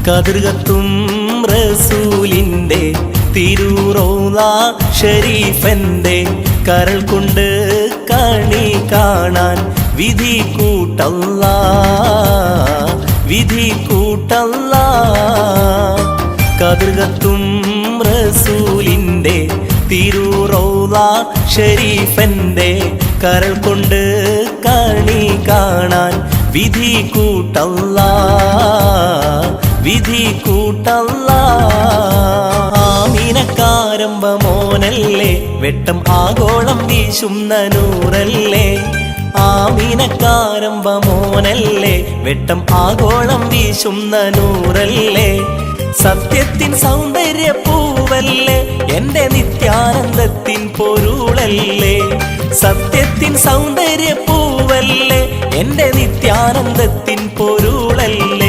കതിർകത്തും റസൂലിൻ്റെ തിരുറൗള ഷരീഫന്റെ കരൾ കൊണ്ട് കണി കാണാൻ വിധി കൂട്ടല്ലാ വിധി കൂട്ടല്ലാ. കതിർകത്തും റസൂലിൻ്റെ തിരുറൗള ഷരീഫന്റെ കരൾ കൊണ്ട് കണി കാണാൻ വിധി കൂട്ടല്ലാ വിധി കൂട്ടല്ലാ. ആമീനക്കാരമ്പ മോനല്ലേ വെട്ടം ആഗോളം വീശുന്ന നൂറല്ലേ. ആമീനക്കാരമ്പ മോനല്ലേ വെട്ടം ആഗോളം വീശുന്ന നൂറല്ലേ. സത്യത്തിൻ സൗന്ദര്യ പൂവല്ലേ എൻ്റെ നിത്യാനന്ദത്തിൻ പൊരുളല്ലേ. സത്യത്തിൻ സൗന്ദര്യ പൂവല്ലേ എൻ്റെ നിത്യാനന്ദത്തിൻ പൊരുളല്ലേ.